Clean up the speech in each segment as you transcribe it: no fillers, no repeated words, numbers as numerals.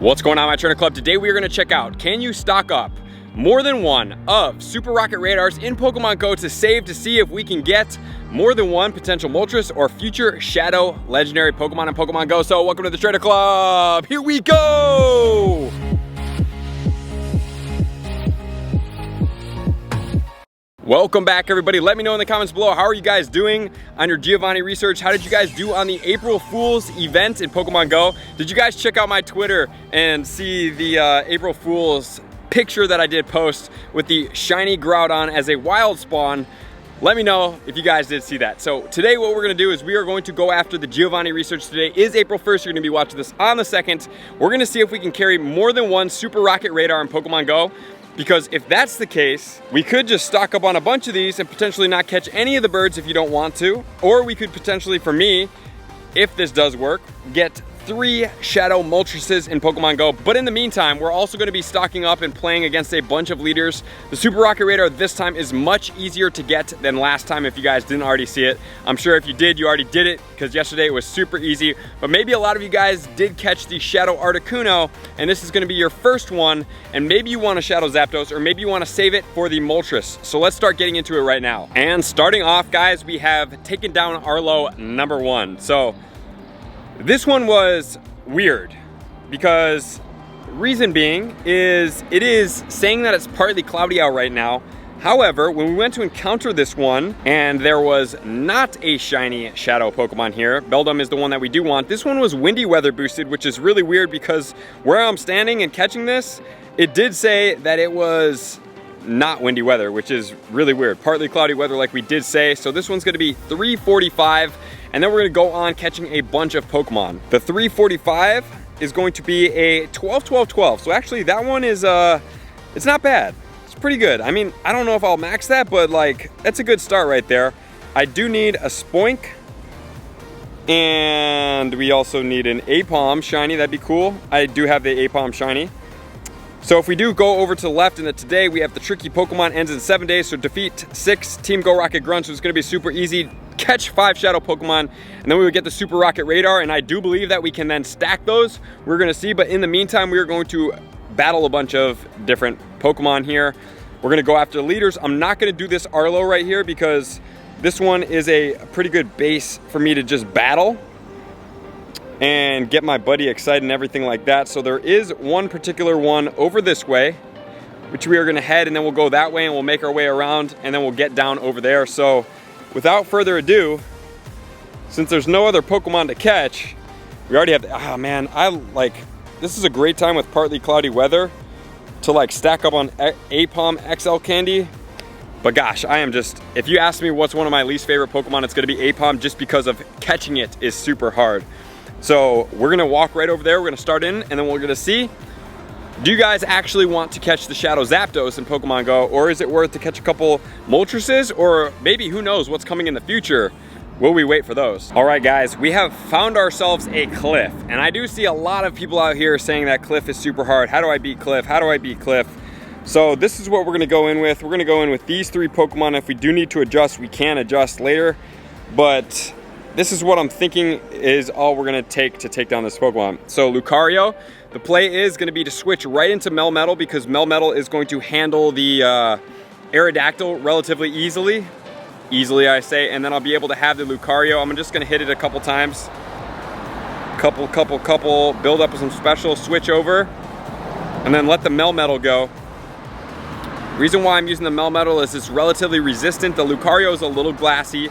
What's going on, my trainer club? Today we are going to check out, can you stock up more than one of Super Rocket Radars in Pokemon Go to save to see if we can get more than one potential Moltres or future Shadow Legendary Pokemon in Pokemon Go. So welcome to the Trainer Club. Here we go. Welcome back, everybody. Let me know in the comments below, how are you guys doing on your Giovanni research? How did you guys do on the April Fool's event in Pokemon Go? Did you guys check out my Twitter and see the April Fool's picture that I did post with the shiny Groudon as a wild spawn? Let me know if you guys did see that. So today what we're gonna do is we are going to go after the Giovanni research. Today is April 1st. You're gonna be watching this on the 2nd. We're gonna see if we can carry more than one Super Rocket Radar in Pokemon Go. Because if that's the case, we could just stock up on a bunch of these and potentially not catch any of the birds if you don't want to. Or we could potentially, for me, if this does work, get 3 Shadow Moltreses in Pokemon Go. But in the meantime, we're also going to be stocking up and playing against a bunch of leaders. The Super Rocket Radar this time is much easier to get than last time if you guys didn't already see it. I'm sure if you did, you already did it because yesterday it was super easy. But maybe a lot of you guys did catch the Shadow Articuno and this is going to be your first one. And maybe you want a Shadow Zapdos or maybe you want to save it for the Moltres. So let's start getting into it right now. And starting off, guys, we have taken down Arlo number 1. So this one was weird because reason being is it is saying that it's partly cloudy out right now. However, when we went to encounter this one and there was not a shiny Shadow Pokemon here, Beldum is the one that we do want. This one was windy weather boosted, which is really weird because where I'm standing and catching this, it did say that it was not windy weather, which is really weird. Partly cloudy weather like we did say. So this one's gonna be 345. And then we're gonna go on catching a bunch of Pokemon. The 345 is going to be a 12-12-12. So actually that one is, it's not bad. It's pretty good. I mean, I don't know if I'll max that, but like, that's a good start right there. I do need a Spoink. And we also need an Apom shiny, that'd be cool. I do have the Apom shiny. So if we do go over to the left in the today, we have the tricky Pokemon ends in 7 days. So defeat 6 Team Go Rocket Grunts, so it's gonna be super easy. Catch 5 Shadow Pokemon, and then we would get the Super Rocket Radar, and I do believe that we can then stack those. We're gonna see, but in the meantime, we are going to battle a bunch of different Pokemon here. We're gonna go after the leaders. I'm not gonna do this Arlo right here because this one is a pretty good base for me to just battle and get my buddy excited and everything like that. So there is one particular one over this way, which we are gonna head, and then we'll go that way and we'll make our way around, and then we'll get down over there. So without further ado, since there's no other Pokemon to catch, we already have, oh man, this is a great time with partly cloudy weather to like stack up on Apom XL Candy. But gosh, I am just, if you ask me what's one of my least favorite Pokemon, it's gonna be Apom just because of catching it is super hard. So we're gonna walk right over there, we're gonna start in, and then we're gonna see, do you guys actually want to catch the Shadow Zapdos in Pokemon Go, or is it worth to catch a couple Moltreses, or maybe who knows what's coming in the future? Will we wait for those? All right, guys, we have found ourselves a Cliff, and I do see a lot of people out here saying that Cliff is super hard. How do I beat Cliff? How do I beat Cliff? So this is what we're gonna go in with. We're gonna go in with these 3 Pokemon. If we do need to adjust, we can adjust later, but this is what I'm thinking is all we're gonna take to take down this Pokemon. So Lucario, the play is gonna be to switch right into Melmetal because Melmetal is going to handle the Aerodactyl relatively easily. Easily, I say, and then I'll be able to have the Lucario. I'm just gonna hit it a couple times. Couple, build up with some special, switch over, and then let the Melmetal go. Reason why I'm using the Melmetal is it's relatively resistant. The Lucario is a little glassy,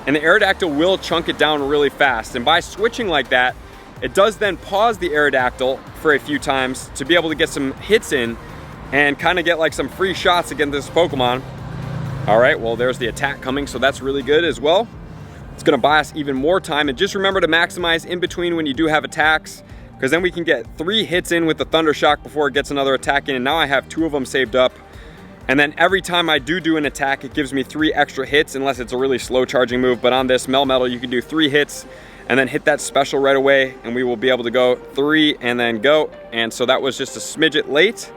and the Aerodactyl will chunk it down really fast. And by switching like that, it does then pause the Aerodactyl for a few times to be able to get some hits in and kind of get like some free shots against this Pokemon. All right, well, there's the attack coming, so that's really good as well. It's gonna buy us even more time. And just remember to maximize in between when you do have attacks, because then we can get 3 hits in with the Thunder Shock before it gets another attack in. And now I have 2 of them saved up. And then every time I do an attack, it gives me 3 extra hits unless it's a really slow charging move. But on this Melmetal, you can do 3 hits and then hit that special right away, and we will be able to go 3 and then go. And so that was just a smidget late.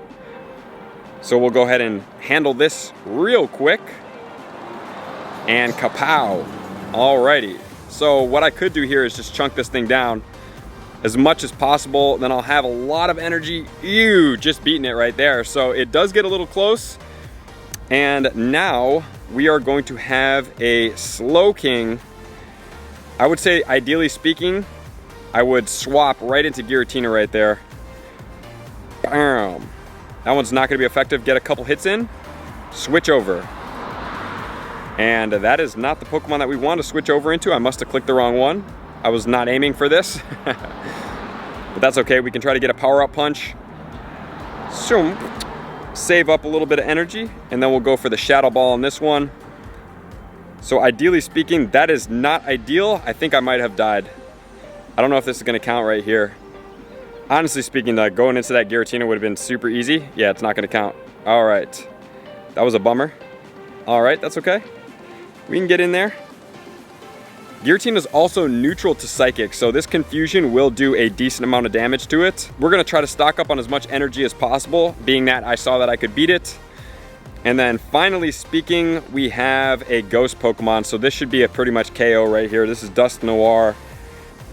So we'll go ahead and handle this real quick. And kapow. Alrighty. So what I could do here is just chunk this thing down. as much as possible, then I'll have a lot of energy. Ew, just beating it right there. So it does get a little close. And now we are going to have a Slowking. I would say, ideally speaking, I would swap right into Giratina right there. Bam. That one's not gonna be effective. Get a couple hits in, switch over. And that is not the Pokemon that we want to switch over into. I must have clicked the wrong one. I was not aiming for this. But that's okay, we can try to get a power-up punch. So, save up a little bit of energy, and then we'll go for the Shadow Ball on this one. So ideally speaking, that is not ideal. I think I might have died. I don't know if this is gonna count right here. Honestly speaking, going into that Giratina would have been super easy. Yeah, it's not gonna count. All right, that was a bummer. All right, that's okay. We can get in there. Giratina is also neutral to Psychic, so this Confusion will do a decent amount of damage to it. We're gonna try to stock up on as much energy as possible, being that I saw that I could beat it. And then finally speaking, we have a Ghost Pokemon, so this should be a pretty much KO right here. This is Dust Noir,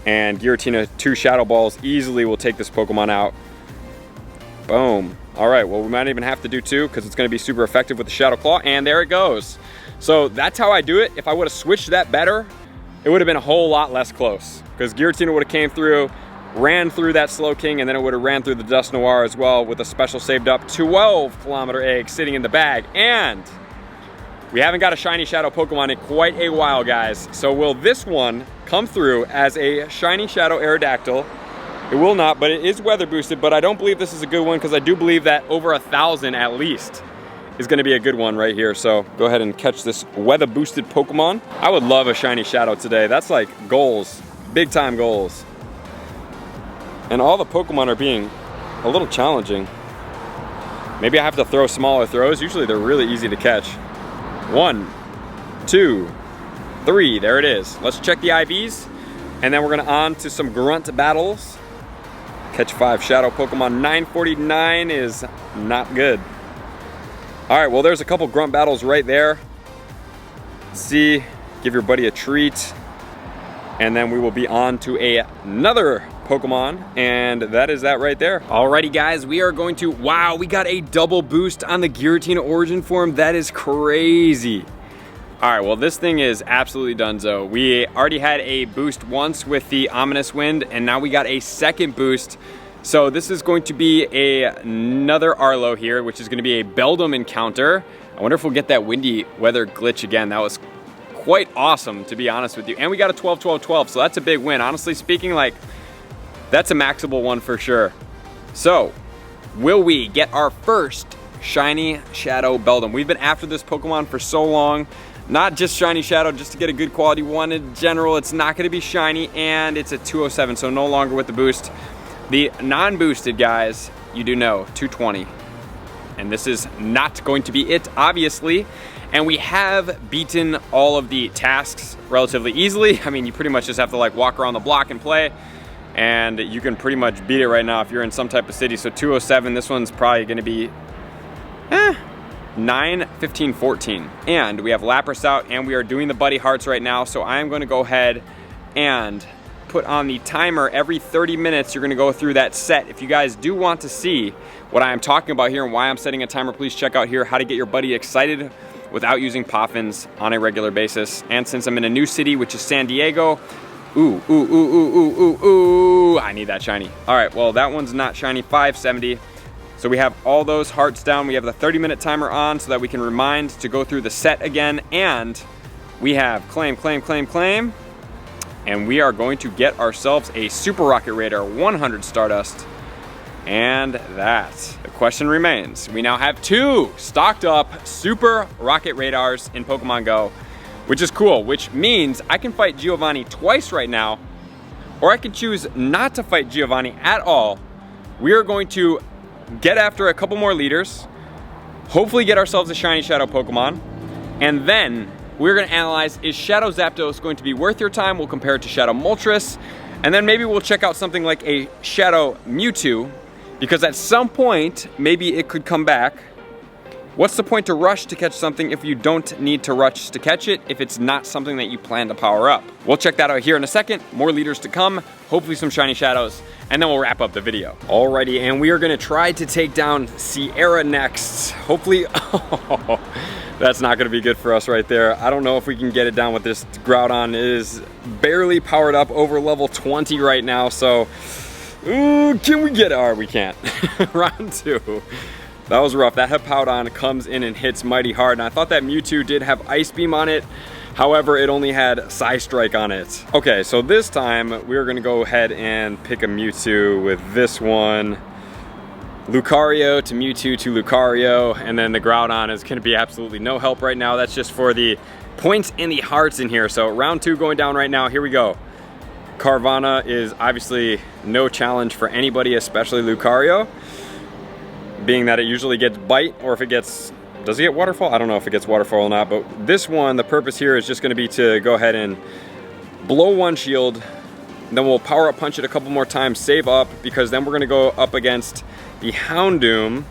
and Giratina 2 Shadow Balls easily will take this Pokemon out. Boom. All right, well, we might even have to do 2 because it's gonna be super effective with the Shadow Claw, and there it goes. So that's how I do it. If I would have switched that better, it would have been a whole lot less close, because Giratina would have came through, ran through that Slowking, and then it would have ran through the Dust Noir as well with a special saved up 12-kilometer egg sitting in the bag. And we haven't got a shiny Shadow Pokemon in quite a while, guys. So will this one come through as a shiny Shadow Aerodactyl? It will not, but it is weather boosted, but I don't believe this is a good one, because I do believe that over 1,000 at least is gonna be a good one right here. So go ahead and catch this weather boosted Pokemon. I would love a shiny Shadow today. That's like goals, big time goals. And all the Pokemon are being a little challenging. Maybe I have to throw smaller throws. Usually they're really easy to catch. 1, 2, 3, there it is. Let's check the IVs, and then we're gonna on to some grunt battles. Catch 5 Shadow Pokemon. 949 is not good. All right, well, there's a couple grunt battles right there. Let's see, give your buddy a treat. And then we will be on to another Pokemon, and that is that right there. Alrighty, guys, we are going to, wow, we got a double boost on the Giratina Origin Form. That is crazy. All right, well, this thing is absolutely donezo. We already had a boost once with the Ominous Wind, and now we got a second boost. So this is going to be another Arlo here, which is going to be a Beldum encounter. I wonder if we'll get that windy weather glitch again. That was quite awesome, to be honest with you. And we got a 12-12-12, so that's a big win. Honestly speaking, like, that's a maxable one for sure. So, will we get our first shiny Shadow Beldum? We've been after this Pokemon for so long. Not just shiny Shadow, just to get a good quality one. In general, it's not going to be shiny, and it's a 207, so no longer with the boost. The non-boosted guys, you do know, 220. And this is not going to be it, obviously. And we have beaten all of the tasks relatively easily. I mean, you pretty much just have to like walk around the block and play, and you can pretty much beat it right now if you're in some type of city. So 207, this one's probably gonna be 9, 15, 14. And we have Lapras out, and we are doing the Buddy Hearts right now. So I am gonna go ahead and put on the timer. Every 30 minutes, you're gonna go through that set. If you guys do want to see what I am talking about here and why I'm setting a timer, please check out here how to get your buddy excited without using Poffins on a regular basis. And since I'm in a new city, which is San Diego, I need that shiny. All right, well, that one's not shiny, 570. So we have all those hearts down. We have the 30-minute timer on so that we can remind to go through the set again. And we have claim, claim, claim, claim. And we are going to get ourselves a Super Rocket Radar 100 Stardust. And that, the question remains. We now have 2 stocked up Super Rocket Radars in Pokemon Go, which is cool, which means I can fight Giovanni twice right now, or I can choose not to fight Giovanni at all. We are going to get after a couple more leaders, hopefully get ourselves a shiny Shadow Pokemon, and then we're gonna analyze, is Shadow Zapdos going to be worth your time? We'll compare it to Shadow Moltres, and then maybe we'll check out something like a Shadow Mewtwo, because at some point, maybe it could come back What's the point to rush to catch something if you don't need to rush to catch it if it's not something that you plan to power up? We'll check that out here in a second. More leaders to come, hopefully some shiny shadows, and then we'll wrap up the video. Alrighty, and we are gonna try to take down Sierra next. Hopefully, oh, that's not gonna be good for us right there. I don't know if we can get it down with this Groudon. It is barely powered up over level 20 right now, so, ooh, can we get it? All right, we can't. Round 2. That was rough. That Hippowdon comes in and hits mighty hard, and I thought that Mewtwo did have Ice Beam on it. However, it only had Psy Strike on it. Okay, so this time we're gonna go ahead and pick a Mewtwo with this one. Lucario to Mewtwo to Lucario, and then the Groudon is gonna be absolutely no help right now. That's just for the points and the hearts in here. So round 2 going down right now, here we go. Carvanha is obviously no challenge for anybody, especially Lucario, being that it usually gets Bite, or if it gets, does it get Waterfall? I don't know if it gets Waterfall or not, but this one, the purpose here is just gonna be to go ahead and blow one shield, then we'll power up punch it a couple more times, save up, because then we're gonna go up against the Houndoom.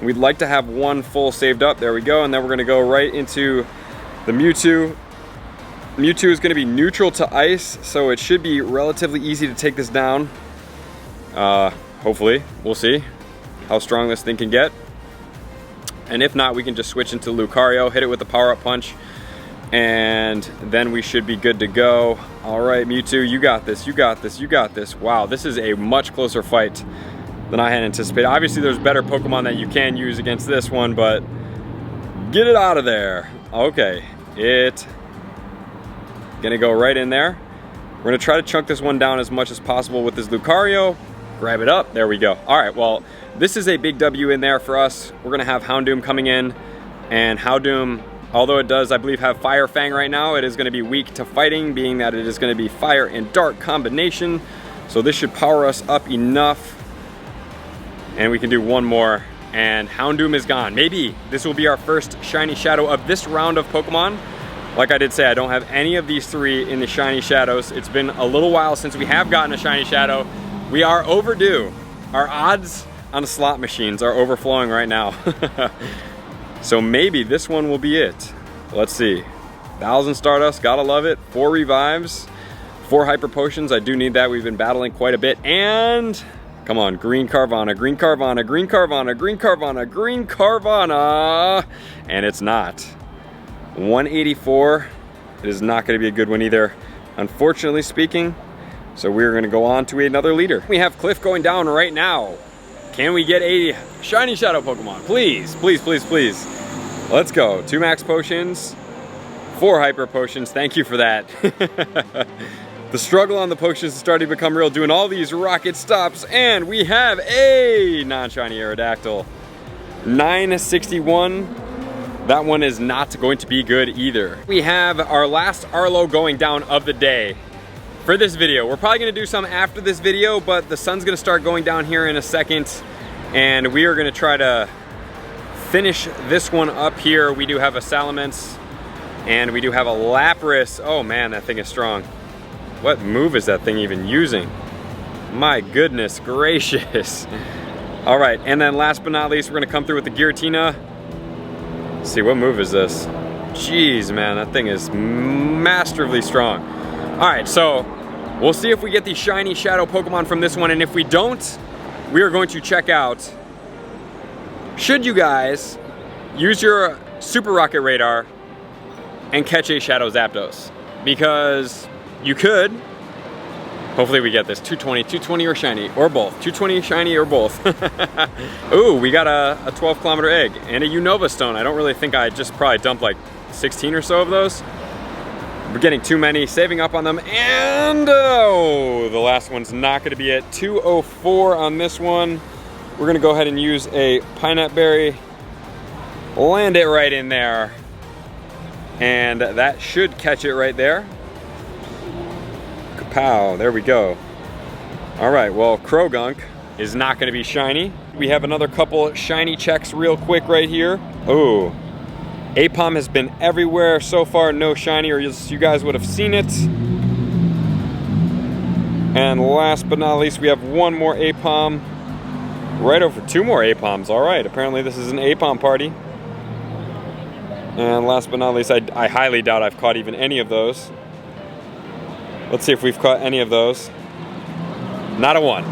We'd like to have one full saved up, there we go, and then we're gonna go right into the Mewtwo. Mewtwo is gonna be neutral to ice, so it should be relatively easy to take this down. Hopefully, we'll see how strong this thing can get. And if not, we can just switch into Lucario, hit it with the power-up punch, and then we should be good to go. All right, Mewtwo, you got this, you got this, you got this. Wow, this is a much closer fight than I had anticipated. Obviously, there's better Pokemon that you can use against this one, but get it out of there. Okay, it gonna go right in there. We're gonna try to chunk this one down as much as possible with this Lucario. Grab it up, there we go. All right, well, this is a big W in there for us. We're gonna have Houndoom coming in, and Houndoom, although it does, I believe, have Fire Fang right now, it is gonna be weak to fighting, being that it is gonna be Fire and Dark combination. So this should power us up enough, and we can do one more, and Houndoom is gone. Maybe this will be our first shiny shadow of this round of Pokemon. Like I did say, I don't have any of these 3 in the shiny shadows. It's been a little while since we have gotten a shiny shadow. We are overdue. Our odds on the slot machines are overflowing right now. So maybe this one will be it. Let's see. 1,000 Stardust, gotta love it. 4 revives, 4 Hyper Potions. I do need that. We've been battling quite a bit. And come on, Green Carvanha, Green Carvanha, Green Carvanha, Green Carvanha, Green Carvanha. And it's not. 184. It is not gonna be a good one either, unfortunately speaking. So we're gonna go on to another leader. We have Cliff going down right now. Can we get a shiny shadow Pokemon? Please, please, please, please. Let's go. 2 max potions, 4 hyper potions. Thank you for that. The struggle on the potions is starting to become real, doing all these rocket stops, and we have a non-shiny Aerodactyl. 961. That one is not going to be good either. We have our last Arlo going down of the day for this video. We're probably gonna do some after this video, but the sun's gonna start going down here in a second, and we are gonna try to finish this one up here. We do have a Salamence, and we do have a Lapras. Oh man, that thing is strong. What move is that thing even using? My goodness gracious. All right, and then last but not least, we're gonna come through with the Giratina. Let's see, what move is this? Jeez, man, that thing is masterfully strong. All right, so we'll see if we get the shiny shadow Pokemon from this one, and if we don't, we are going to check out, should you guys use your Super Rocket Radar and catch a Shadow Zapdos? Because you could. Hopefully we get this. 220, 220 or shiny, or both. 220 shiny or both. Ooh, we got a 12-kilometer egg and a Unova Stone. I don't really think I just probably dumped like 16 or so of those. We're getting too many, saving up on them, and oh, the last one's not gonna be it. 204 on this one. We're gonna go ahead and use a Pineapple Berry, land it right in there, and that should catch it right there. Kapow, there we go. All right, well, Krogunk is not gonna be shiny. We have another couple shiny checks real quick right here. Oh. Apom has been everywhere so far, no shiny, or you guys would have seen it. And last but not least, we have one more Apom. Right over 2 more Apoms, all right. Apparently this is an Apom party. And last but not least, I highly doubt I've caught even any of those. Let's see if we've caught any of those. Not a one.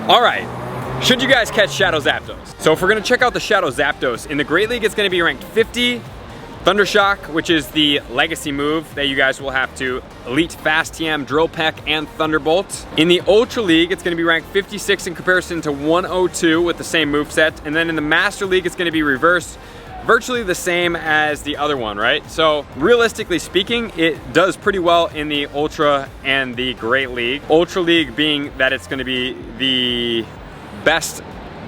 All right. Should you guys catch Shadow Zapdos? So if we're gonna check out the Shadow Zapdos, in the Great League, it's gonna be ranked 50. Thundershock, which is the legacy move that you guys will have to Elite Fast TM, Drill Peck, and Thunderbolt. In the Ultra League, it's gonna be ranked 56 in comparison to 102 with the same moveset. And then in the Master League, it's gonna be reversed, virtually the same as the other one, right? So realistically speaking, it does pretty well in the Ultra and the Great League. Ultra League being that it's gonna be the best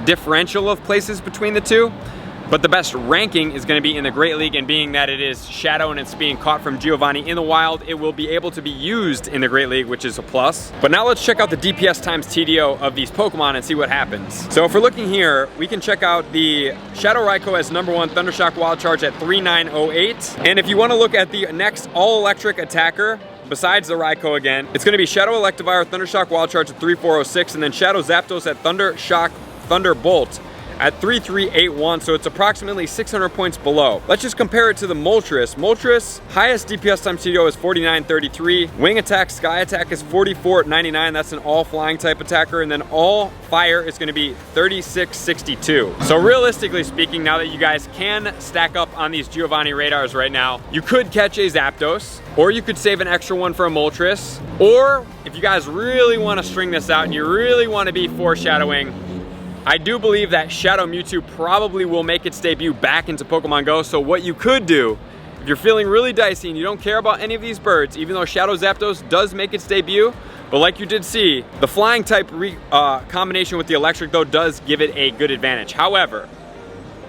differential of places between the two. But the best ranking is gonna be in the Great League, and being that it is Shadow and it's being caught from Giovanni in the wild, it will be able to be used in the Great League, which is a plus. But now let's check out the DPS Times Tdo of these Pokemon and see what happens. So if we're looking here, we can check out the Shadow Raikou as #1 Thundershock Wild Charge at 3908. And if you wanna look at the next all-electric attacker, besides the Raikou again, it's gonna be Shadow Electivire, Thundershock Wild Charge at 3406, and then Shadow Zapdos at Thundershock Thunderbolt at 3381, so it's approximately 600 points below. Let's just compare it to the Moltres. Moltres, highest DPS times Tdo is 4933. Wing attack, sky attack is 4499. That's an all flying type attacker. And then all fire is gonna be 3662. So realistically speaking, now that you guys can stack up on these Giovanni radars right now, you could catch a Zapdos, or you could save an extra one for a Moltres, or if you guys really wanna string this out and you really wanna be foreshadowing, I do believe that Shadow Mewtwo probably will make its debut back into Pokemon Go. So what you could do, if you're feeling really dicey and you don't care about any of these birds, even though Shadow Zapdos does make its debut, but like you did see, the flying type combination with the electric though does give it a good advantage. However,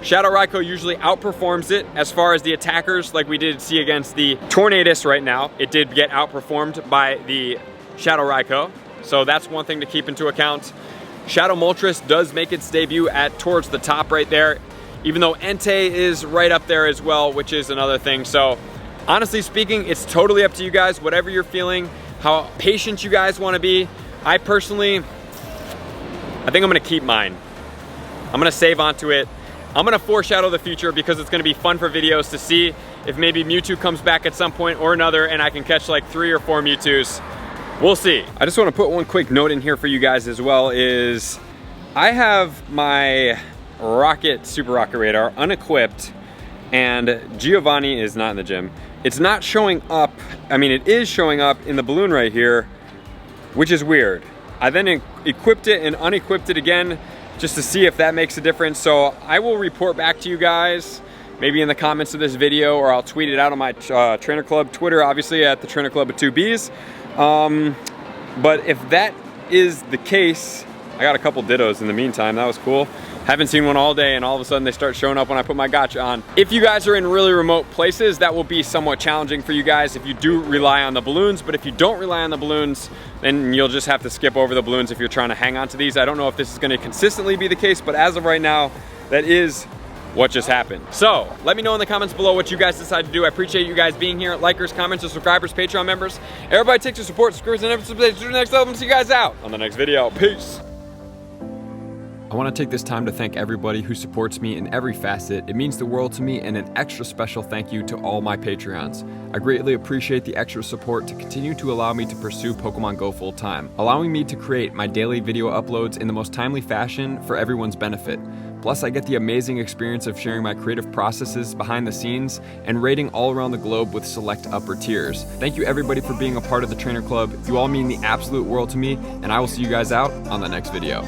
Shadow Raikou usually outperforms it as far as the attackers, like we did see against the Tornadus right now. It did get outperformed by the Shadow Raikou. So that's one thing to keep into account. Shadow Moltres does make its debut at towards the top right there, even though Entei is right up there as well, which is another thing. So honestly speaking, it's totally up to you guys, whatever you're feeling, how patient you guys want to be. I personally, I think I'm gonna keep mine. I'm gonna save onto it. I'm gonna foreshadow the future because it's gonna be fun for videos to see if maybe Mewtwo comes back at some point or another and I can catch like 3 or 4 Mewtwo's. We'll see. I just want to put one quick note in here for you guys as well is I have my Super Rocket Radar unequipped and Giovanni is not in the gym. It's not showing up. I mean, it is showing up in the balloon right here, which is weird. I then equipped it and unequipped it again just to see if that makes a difference. So I will report back to you guys maybe in the comments of this video, or I'll tweet it out on my Trainer Club Twitter, obviously at the Trainer Club with 2 Bs. But if that is the case, I got a couple Dittos in the meantime. That was cool. Haven't seen one all day and all of a sudden they start showing up when I put my gotcha on. If you guys are in really remote places, that will be somewhat challenging for you guys if you do rely on the balloons. But if you don't rely on the balloons, then you'll just have to skip over the balloons if you're trying to hang on to these. I don't know if this is going to consistently be the case, but as of right now, that is what just happened. So let me know in the comments below what you guys decide to do. I appreciate you guys being here. Likers, commenters, subscribers, Patreon members. Everybody takes your support, subscribers, and everything to the next level. See you guys out on the next video. Peace. I want to take this time to thank everybody who supports me in every facet. It means the world to me, and an extra special thank you to all my Patreons. I greatly appreciate the extra support to continue to allow me to pursue Pokemon Go full time, allowing me to create my daily video uploads in the most timely fashion for everyone's benefit. Plus, I get the amazing experience of sharing my creative processes behind the scenes and raiding all around the globe with select upper tiers. Thank you everybody for being a part of the Trainer Club. You all mean the absolute world to me, and I will see you guys out on the next video.